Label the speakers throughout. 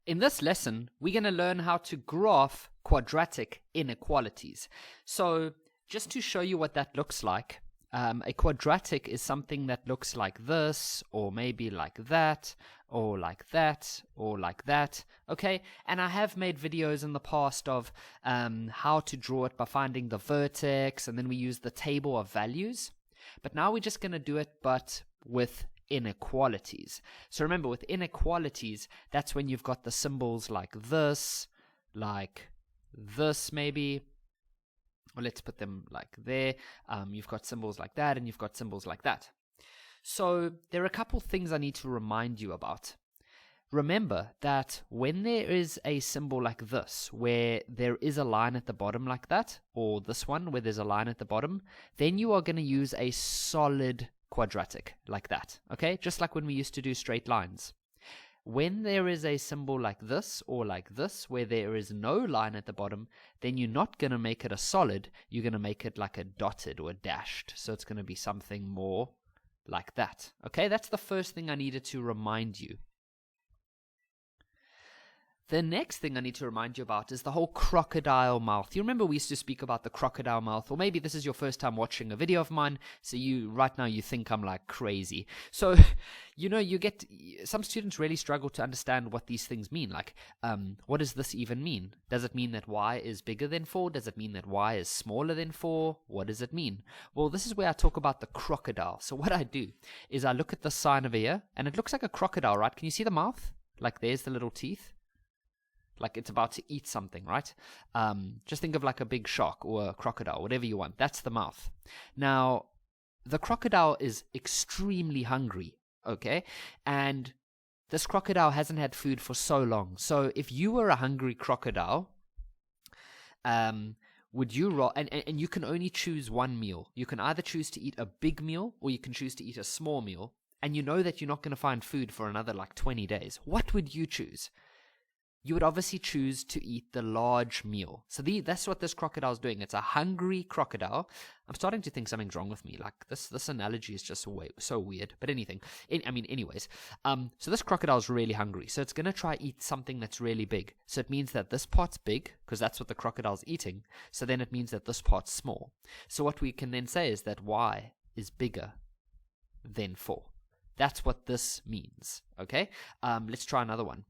Speaker 1: In this lesson, we're going to learn how to graph quadratic inequalities. So just to show you what that looks like, a quadratic is something that looks like this, or maybe like that, or like that, or like that, okay? And I have made videos in the past of how to draw it by finding the vertex, and then we use the table of values. But now we're just going to do it, but with inequalities. So remember, with inequalities, that's when you've got the symbols like this maybe, or let's put them like there. You've got symbols like that, and you've got symbols like that. So there are a couple things I need to remind you about. Remember that when there is a symbol like this, where there is a line at the bottom like that, or this one where there's a line at the bottom, then you are going to use a solid quadratic like that, okay? Just like when we used to do straight lines. When there is a symbol like this or like this, where there is no line at the bottom, then you're not going to make it a solid, you're going to make it like a dotted or a dashed. So it's going to be something more like that, okay? That's the first thing I needed to remind you. The next thing I need to remind you about is the whole crocodile mouth. You remember we used to speak about the crocodile mouth, or maybe this is your first time watching a video of mine, so right now you think I'm like crazy. So, some students really struggle to understand what these things mean. Like, what does this even mean? Does it mean that y is bigger than 4? Does it mean that y is smaller than 4? What does it mean? Well, this is where I talk about the crocodile. So what I do is I look at the sign over here, and it looks like a crocodile, right? Can you see the mouth? Like there's the little teeth. Like it's about to eat something, right? Just think of like a big shark or a crocodile, whatever you want. That's the mouth. Now, the crocodile is extremely hungry, okay? And this crocodile hasn't had food for so long. So if you were a hungry crocodile, would you and you can only choose one meal. You can either choose to eat a big meal or you can choose to eat a small meal. And you know that you're not going to find food for another like 20 days. What would you choose? You would obviously choose to eat the large meal. So that's what this crocodile is doing. It's a hungry crocodile. I'm starting to think something's wrong with me. Like this analogy is just so weird. But anyways. So this crocodile is really hungry. So it's going to try eat something that's really big. So it means that this part's big because that's what the crocodile's eating. So then it means that this part's small. So what we can then say is that y is bigger than 4. That's what this means. Okay? Let's try another one.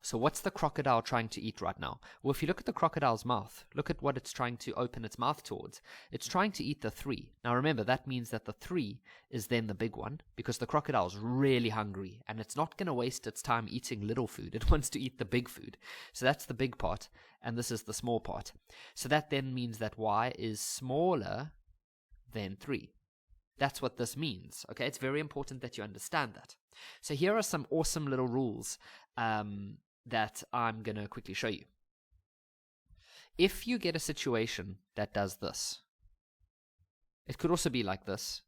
Speaker 1: So what's the crocodile trying to eat right now? Well, if you look at the crocodile's mouth, look at what it's trying to open its mouth towards. It's trying to eat the 3. Now remember, that means that the 3 is then the big one, because the crocodile's really hungry, and it's not going to waste its time eating little food. It wants to eat the big food. So that's the big part, and this is the small part. So that then means that y is smaller than 3. That's what this means, okay? It's very important that you understand that. So here are some awesome little rules that I'm going to quickly show you. If you get a situation that does this, it could also be like this.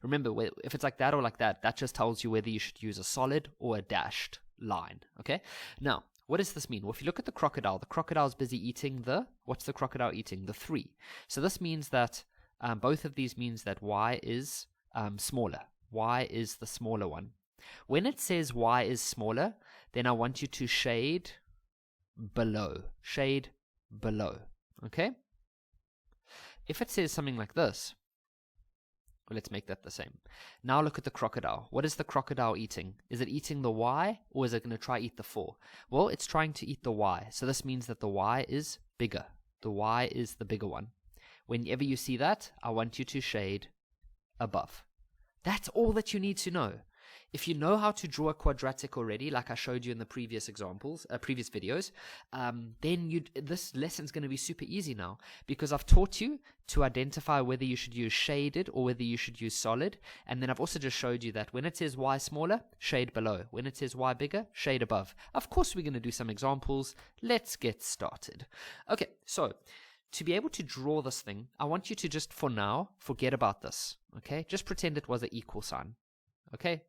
Speaker 1: Remember, if it's like that or like that, that just tells you whether you should use a solid or a dashed line, okay? Now, what does this mean? Well, if you look at the crocodile's busy eating what's the crocodile eating? The 3. So this means that both of these means that y is smaller. Y is the smaller one. When it says y is smaller, then I want you to shade below, okay? If it says something like this, well, let's make that the same. Now look at the crocodile. What is the crocodile eating? Is it eating the y, or is it going to try eat the 4? Well, it's trying to eat the y, so this means that the y is bigger. The y is the bigger one. Whenever you see that, I want you to shade above. That's all that you need to know. If you know how to draw a quadratic already, like I showed you in the previous videos, then this lesson's going to be super easy now, because I've taught you to identify whether you should use shaded or whether you should use solid. And then I've also just showed you that when it says y smaller, shade below. When it says y bigger, shade above. Of course, we're going to do some examples. Let's get started. Okay, so to be able to draw this thing, I want you to just, for now, forget about this. Okay, just pretend it was an equal sign. Okay?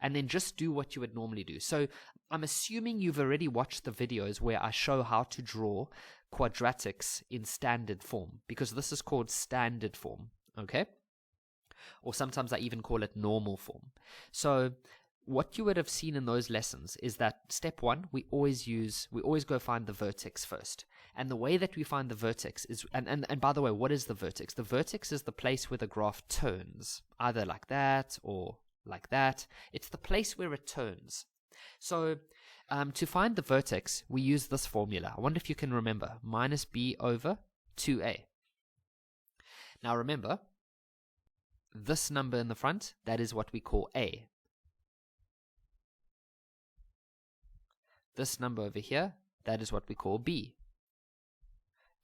Speaker 1: And then just do what you would normally do. So I'm assuming you've already watched the videos where I show how to draw quadratics in standard form, because this is called standard form, okay? Or sometimes I even call it normal form. So what you would have seen in those lessons is that step one, we always go find the vertex first. And the way that we find the vertex is, and by the way, what is the vertex? The vertex is the place where the graph turns, either like that or like that. It's the place where it turns. So to find the vertex, we use this formula. I wonder if you can remember, minus b over 2a. Now remember, this number in the front, that is what we call a. This number over here, that is what we call b.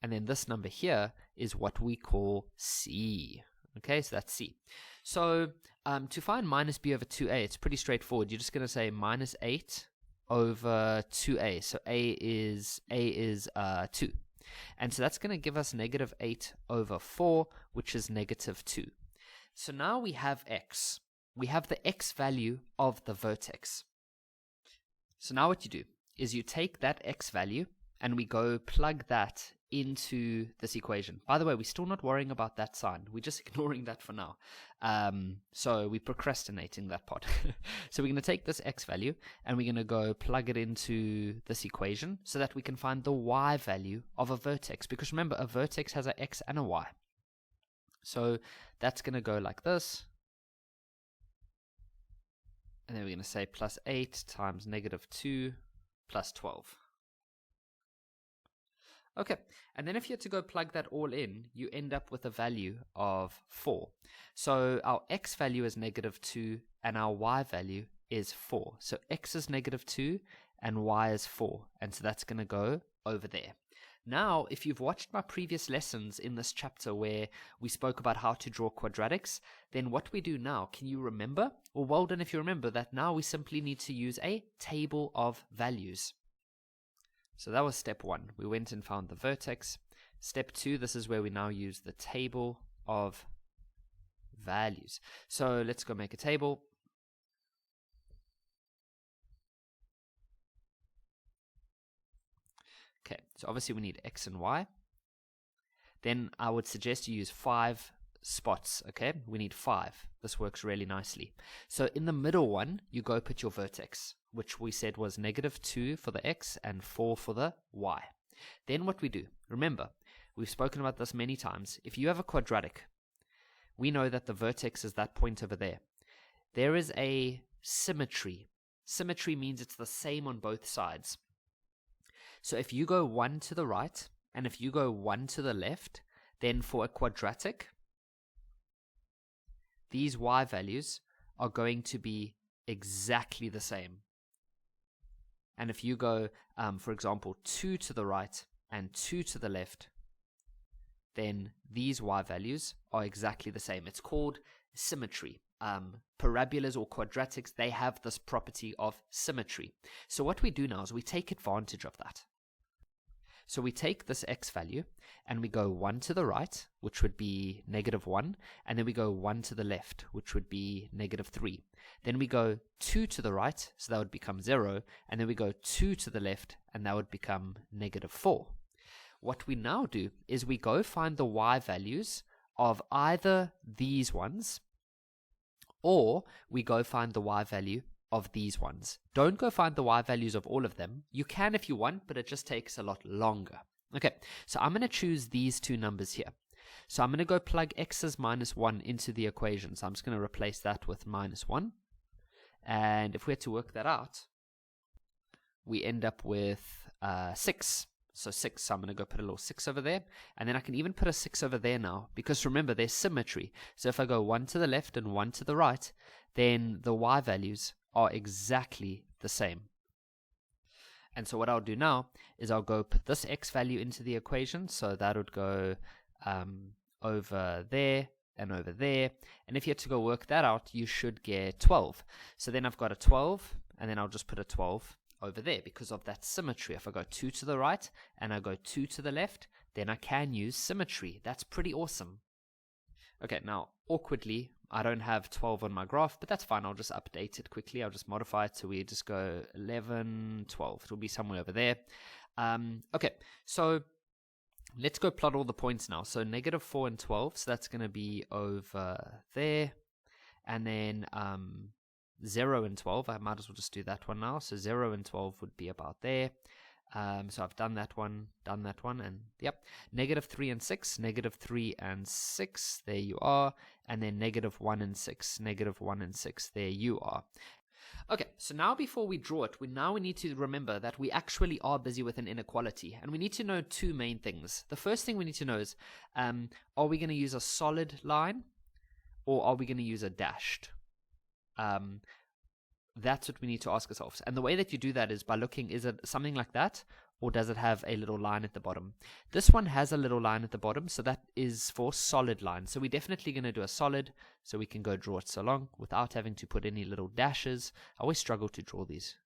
Speaker 1: And then this number here is what we call c. Okay, so that's c. So to find minus b over 2a, it's pretty straightforward. You're just going to say minus 8 over 2a. So a is 2. And so that's going to give us negative 8 over 4, which is negative 2. So now we have x. We have the x value of the vertex. So now what you do is you take that x value and we go plug that into this equation. By the way, we're still not worrying about that sign. We're just ignoring that for now. So we're procrastinating that part. So we're going to take this x value and we're going to go plug it into this equation so that we can find the y value of a vertex. Because remember, a vertex has an x and a y. So that's going to go like this. And then we're going to say plus 8 times negative 2 plus 12. Okay, and then if you had to go plug that all in, you end up with a value of 4. So our x value is negative 2 and our y value is 4. So x is negative 2 and y is 4. And so that's going to go over there. Now, if you've watched my previous lessons in this chapter where we spoke about how to draw quadratics, then what we do now, can you remember? Well done if you remember that now we simply need to use a table of values. So that was step 1. We went and found the vertex. Step 2, this is where we now use the table of values. So let's go make a table. Okay, so obviously we need x and y. Then I would suggest you use 5 spots, okay? We need 5. This works really nicely. So in the middle one, you go put your vertex, which we said was negative 2 for the x and 4 for the y. Then what we do, remember, we've spoken about this many times. If you have a quadratic, we know that the vertex is that point over there. There is a symmetry. Symmetry means it's the same on both sides. So if you go 1 to the right and if you go 1 to the left, then for a quadratic, these y values are going to be exactly the same. And if you go, for example, 2 to the right and 2 to the left, then these y values are exactly the same. It's called symmetry. Parabolas or quadratics, they have this property of symmetry. So what we do now is we take advantage of that. So we take this x value and we go 1 to the right, which would be negative 1, and then we go 1 to the left, which would be negative 3. Then we go 2 to the right, so that would become 0, and then we go 2 to the left, and that would become negative 4. What we now do is we go find the y values of either these ones, or we go find the y value of these ones. Don't go find the y values of all of them. You can if you want, but it just takes a lot longer. Okay, so I'm going to choose these two numbers here. So I'm going to go plug x's minus 1 into the equation. So I'm just going to replace that with minus 1. And if we had to work that out, we end up with 6. So 6, so I'm going to go put a little 6 over there. And then I can even put a 6 over there now, because remember, there's symmetry. So if I go 1 to the left and 1 to the right, then the y values are exactly the same. And so what I'll do now is I'll go put this x value into the equation. So that would go over there and over there. And if you had to go work that out, you should get 12. So then I've got a 12, and then I'll just put a 12 over there because of that symmetry. If I go 2 to the right and I go 2 to the left, then I can use symmetry. That's pretty awesome. Okay, now awkwardly, I don't have 12 on my graph, but that's fine. I'll just update it quickly. I'll just modify it so we just go 11, 12. It'll be somewhere over there. Okay, so let's go plot all the points now. So negative 4 and 12, so that's going to be over there. And then 0 and 12. I might as well just do that one now. So 0 and 12 would be about there. So I've done that one, and yep. Negative 3 and 6, negative 3 and 6, there you are. And then negative 1 and 6, negative 1 and 6, there you are. Okay, so now before we draw it, we need to remember that we actually are busy with an inequality. And we need to know two main things. The first thing we need to know is, are we going to use a solid line or are we going to use a dashed? That's what we need to ask ourselves. And the way that you do that is by looking, is it something like that? Or does it have a little line at the bottom? This one has a little line at the bottom, so that is for solid lines. So we're definitely going to do a solid, so we can go draw it so long without having to put any little dashes. I always struggle to draw these.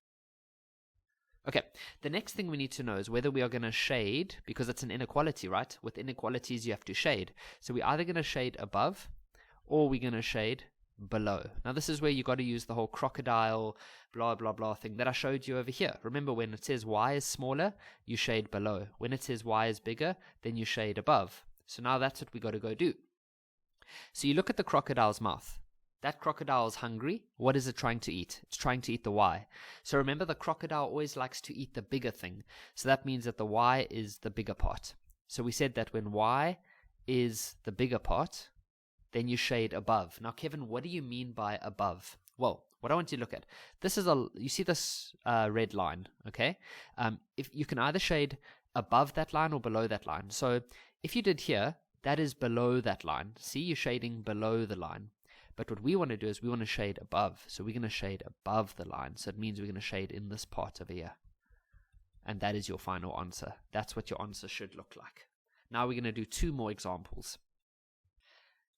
Speaker 1: Okay, the next thing we need to know is whether we are going to shade, because it's an inequality, right? With inequalities, you have to shade. So we're either going to shade above, or we're going to shade below. Now this is where you got to use the whole crocodile blah blah blah thing that I showed you over here. Remember, when it says y is smaller, you shade below. When it says y is bigger, then you shade above. So now that's what we got to go do. So you look at the crocodile's mouth. That crocodile is hungry. What is it trying to eat? It's trying to eat the y. So remember, the crocodile always likes to eat the bigger thing. So that means that the y is the bigger part. So we said that when y is the bigger part, then you shade above. Now, Kevin, what do you mean by above? Well, what I want you to look at, this is you see this red line, okay? If you can either shade above that line or below that line. So if you did here, that is below that line. See, you're shading below the line. But what we want to do is we want to shade above. So we're going to shade above the line. So it means we're going to shade in this part over here. And that is your final answer. That's what your answer should look like. Now we're going to do two more examples.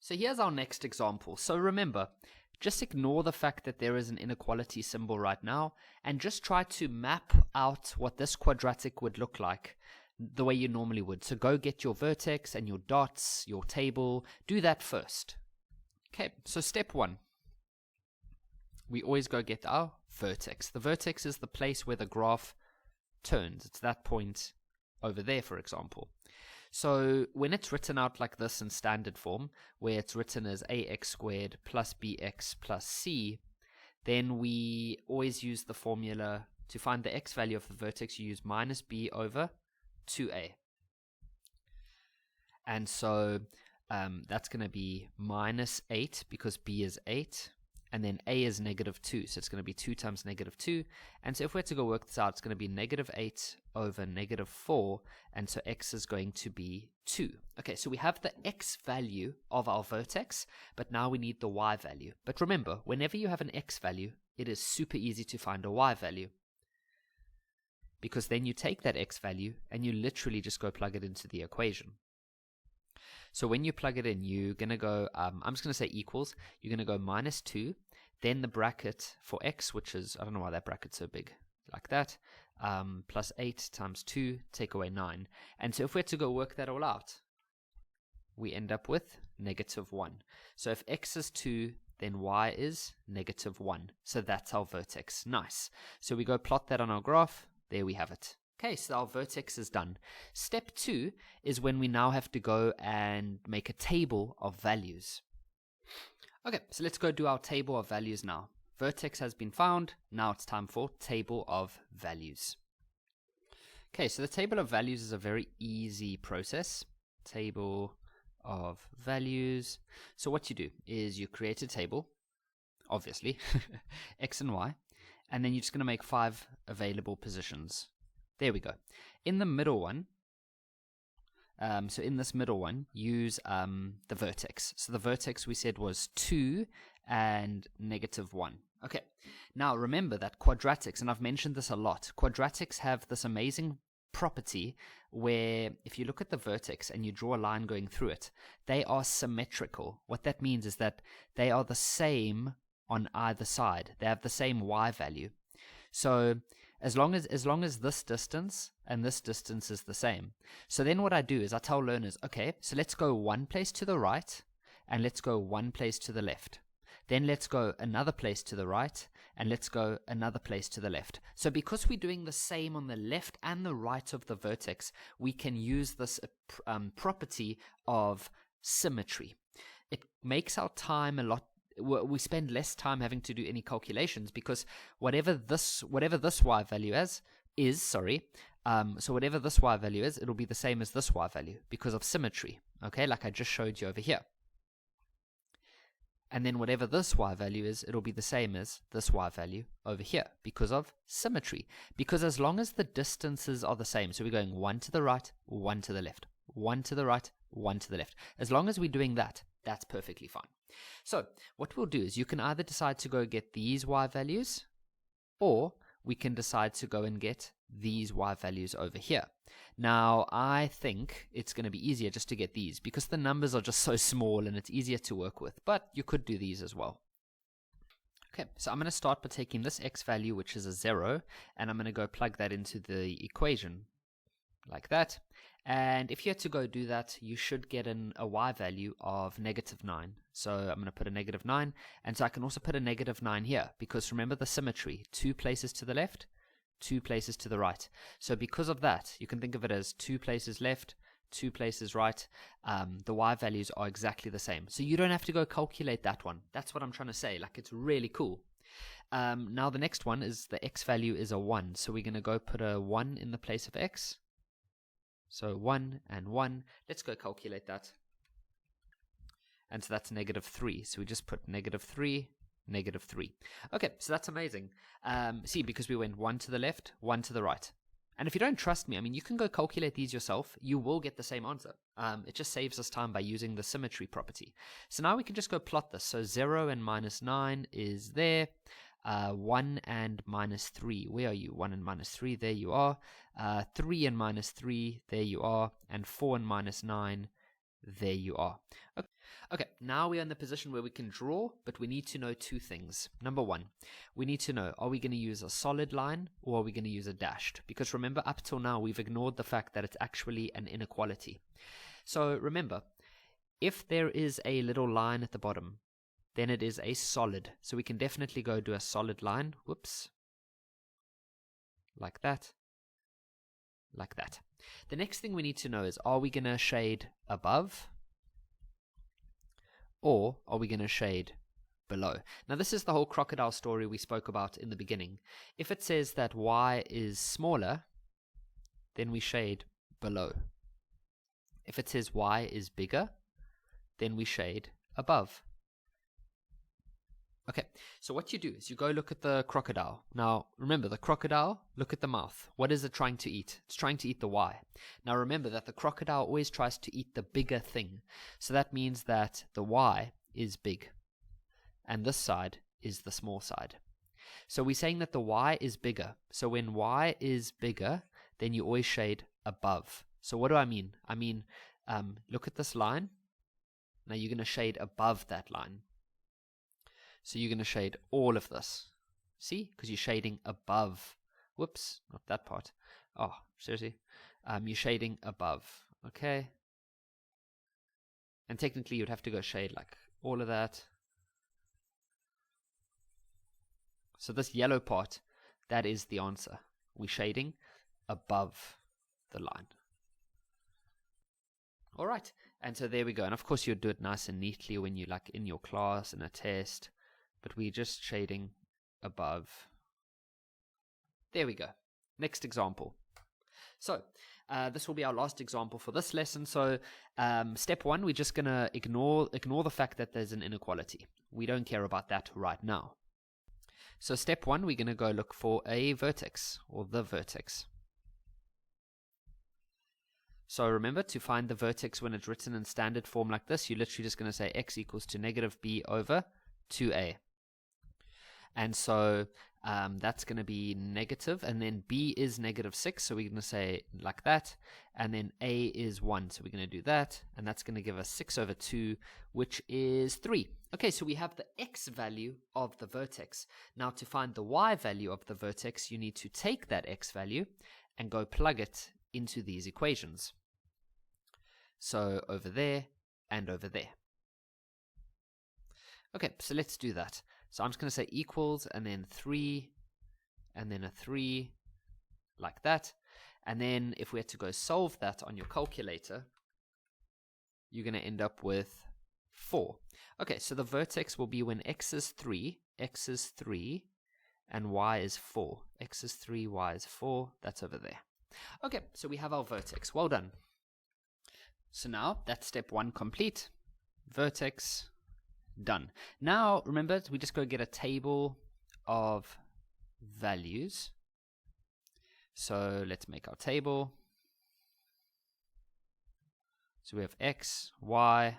Speaker 1: So here's our next example. So remember, just ignore the fact that there is an inequality symbol right now and just try to map out what this quadratic would look like the way you normally would. So go get your vertex and your dots, your table. Do that first. Okay, so step one. We always go get our vertex. The vertex is the place where the graph turns. It's that point over there, for example. So when it's written out like this in standard form, where it's written as ax squared plus bx plus c, then we always use the formula to find the x value of the vertex. You use minus b over 2a. And so that's going to be minus 8 because b is 8. And then a is negative 2, so it's going to be 2 times negative 2. And so if we had to go work this out, it's going to be negative 8 over negative 4, and so x is going to be 2. Okay, so we have the x value of our vertex, but now we need the y value. But remember, whenever you have an x value, it is super easy to find a y value. Because then you take that x value, and you literally just go plug it into the equation. So when you plug it in, you're going to go, I'm just going to say equals, you're going to go minus 2, then the bracket for x, which is, I don't know why that bracket's so big, like that, plus 8 times 2, take away 9. And so if we had to go work that all out, we end up with negative 1. So if x is 2, then y is negative 1. So that's our vertex. Nice. So we go plot that on our graph. There we have it. Okay, so our vertex is done. Step 2 is when we now have to go and make a table of values. Okay, so let's go do our table of values now. Vertex has been found. Now it's time for table of values. Okay, so the table of values is a very easy process. Table of values. So what you do is you create a table, obviously, x and y, and then you're just going to make 5 available positions. There we go. In the middle one, so in this middle one, use the vertex. So the vertex we said was 2 and negative 1. Okay, now remember that quadratics, and I've mentioned this a lot, quadratics have this amazing property where if you look at the vertex and you draw a line going through it, they are symmetrical. What that means is that they are the same on either side. They have the same y value. So as long as this distance and this distance is the same. So then what I do is I tell learners, okay, so let's go one place to the right and let's go one place to the left. Then let's go another place to the right and let's go another place to the left. So because we're doing the same on the left and the right of the vertex, we can use this property of symmetry. It makes our time a lot we spend less time having to do any calculations, because whatever this y value so whatever this y value is, it'll be the same as this y value because of symmetry, okay, like I just showed you over here. And then whatever this y value is, it'll be the same as this y value over here because of symmetry. Because as long as the distances are the same, so we're going 1 to the right, 1 to the left, 1 to the right, 1 to the left. As long as we're doing that, that's perfectly fine. So what we'll do is you can either decide to go get these y values, or we can decide to go and get these y values over here. Now, I think it's going to be easier just to get these because the numbers are just so small and it's easier to work with, but you could do these as well. Okay, so I'm going to start by taking this x value, which is a 0, and I'm going to go plug that into the equation like that. And if you had to go do that, you should get a y value of -9. So I'm going to put a -9, and so I can also put a -9 here because remember the symmetry, 2 places to the left, 2 places to the right. So because of that, you can think of it as 2 places left, 2 places right. The y values are exactly the same. So you don't have to go calculate that one. That's what I'm trying to say. Like, it's really cool. Now the next one is the x value is a 1. So we're going to go put a 1 in the place of x. So 1 and 1. Let's go calculate that. And so that's -3. So we just put -3, -3. Okay, so that's amazing. See, because we went 1 to the left, 1 to the right. And if you don't trust me, I mean, you can go calculate these yourself. You will get the same answer. It just saves us time by using the symmetry property. So now we can just go plot this. So 0 and -9 is there. 1 and -3. Where are you? 1 and -3. There you are. 3 and -3. There you are. And 4 and -9. There you are. Okay, now we're in the position where we can draw, but we need to know 2 things. Number 1, we need to know, are we going to use a solid line or are we going to use a dashed? Because remember, up till now, we've ignored the fact that it's actually an inequality. So remember, if there is a little line at the bottom, then it is a solid. So we can definitely go do a solid line. Whoops. Like that. Like that. The next thing we need to know is, are we going to shade above? Or are we going to shade below? Now this is the whole crocodile story we spoke about in the beginning. If it says that y is smaller, then we shade below. If it says y is bigger, then we shade above. Okay, so what you do is you go look at the crocodile. Now, remember, the crocodile, look at the mouth. What is it trying to eat? It's trying to eat the y. Now, remember that the crocodile always tries to eat the bigger thing. So that means that the y is big, and this side is the small side. So we're saying that the y is bigger. So when y is bigger, then you always shade above. So what do I mean? I mean, look at this line. Now you're going to shade above that line. So you're going to shade all of this. See? Because you're shading above. Whoops, not that part. Oh, seriously? You're shading above. Okay? And technically you'd have to go shade like all of that. So this yellow part, that is the answer. We're shading above the line. All right. And so there we go. And of course you'd do it nice and neatly when you're like in your class in a test. But we're just shading above. There we go. Next example. So this will be our last example for this lesson. So step 1, we're just going to ignore the fact that there's an inequality. We don't care about that right now. So step 1, we're going to go look for a vertex, or the vertex. So remember, to find the vertex when it's written in standard form like this, you're literally just going to say x equals to -b over 2a. And so that's going to be negative, and then b is -6, so we're going to say like that, and then a is 1, so we're going to do that, and that's going to give us 6 over 2, which is 3. Okay, so we have the x value of the vertex. Now to find the y value of the vertex, you need to take that x value and go plug it into these equations. So over there and over there. Okay, so let's do that. So I'm just going to say equals, and then 3, and then a 3, like that. And then if we had to go solve that on your calculator, you're going to end up with 4. Okay, so the vertex will be when x is 3, and y is 4. X is 3, y is 4. That's over there. Okay, so we have our vertex. Well done. So now that's step 1 complete. Vertex done. Now remember, we just go get a table of values. So let's make our table. So we have x, y,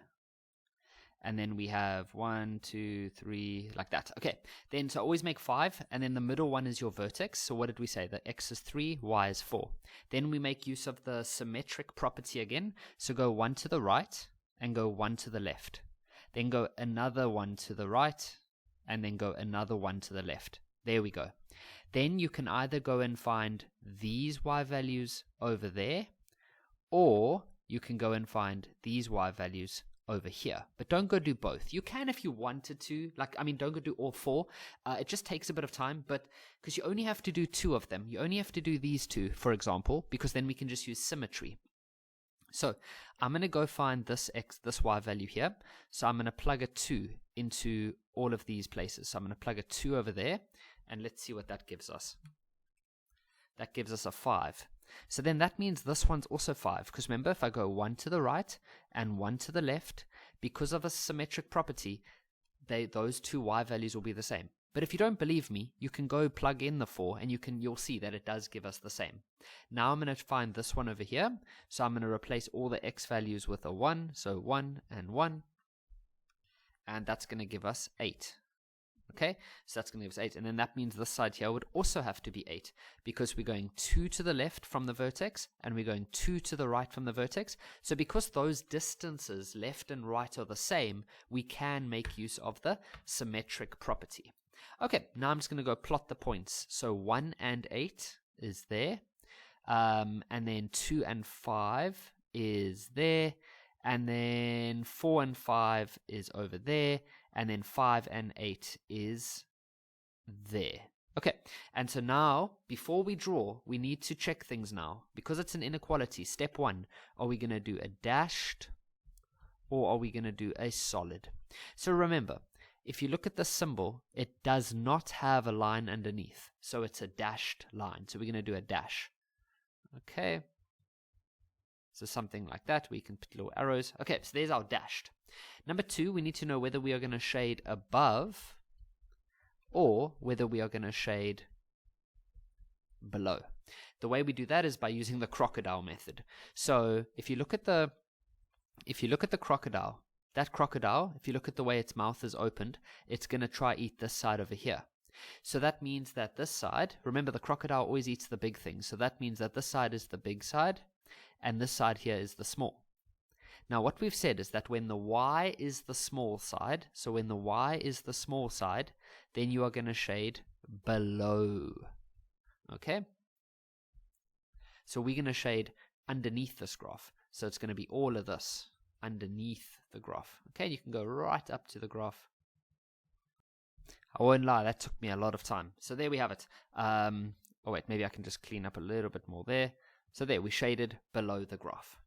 Speaker 1: and then we have 1, 2, 3, like that. Okay, then so always make 5, and then the middle one is your vertex. So what did we say? That x is 3, y is 4. Then we make use of the symmetric property again. So go 1 to the right and go 1 to the left. Then go another 1 to the right and then go another 1 to the left. There we go. Then you can either go and find these y values over there, or you can go and find these y values over here. But don't go do both. You can if you wanted to. Don't go do all 4. It just takes a bit of time, but because you only have to do 2 of them. You only have to do these 2, for example, because then we can just use symmetry. So I'm going to go find this y value here. So I'm going to plug a 2 into all of these places. So I'm going to plug a 2 over there, and let's see what that gives us. That gives us a 5. So then that means this one's also 5, because remember, if I go 1 to the right and 1 to the left, because of a symmetric property, those 2 y values will be the same. But if you don't believe me, you can go plug in the 4, and you'll see that it does give us the same. Now I'm going to find this one over here. So I'm going to replace all the x values with a 1. So 1 and 1. And that's going to give us 8. Okay, so that's going to give us 8. And then that means this side here would also have to be 8, because we're going 2 to the left from the vertex and we're going 2 to the right from the vertex. So because those distances left and right are the same, we can make use of the symmetric property. Okay, now I'm just going to go plot the points. So 1 and 8 is there, and then 2 and 5 is there, and then 4 and 5 is over there, and then 5 and 8 is there. Okay, and so now, before we draw, we need to check things now. Because it's an inequality, step 1, are we going to do a dashed, or are we going to do a solid? So remember, if you look at the symbol, it does not have a line underneath. So it's a dashed line. So we're going to do a dash. Okay. So something like that. We can put little arrows. Okay, so there's our dashed. Number 2, we need to know whether we are going to shade above or whether we are going to shade below. The way we do that is by using the crocodile method. So if you look at the crocodile, that crocodile, if you look at the way its mouth is opened, it's going to try eat this side over here. So that means that this side, remember the crocodile always eats the big things, so that means that this side is the big side, and this side here is the small. Now what we've said is that when the y is the small side, so when the y is the small side, then you are going to shade below. Okay? So we're going to shade underneath this graph. So it's going to be all of this underneath the graph. Okay, you can go right up to the graph. I won't lie, that took me a lot of time. So there we have it. Oh wait, maybe I can just clean up a little bit more there. So there, we shaded below the graph.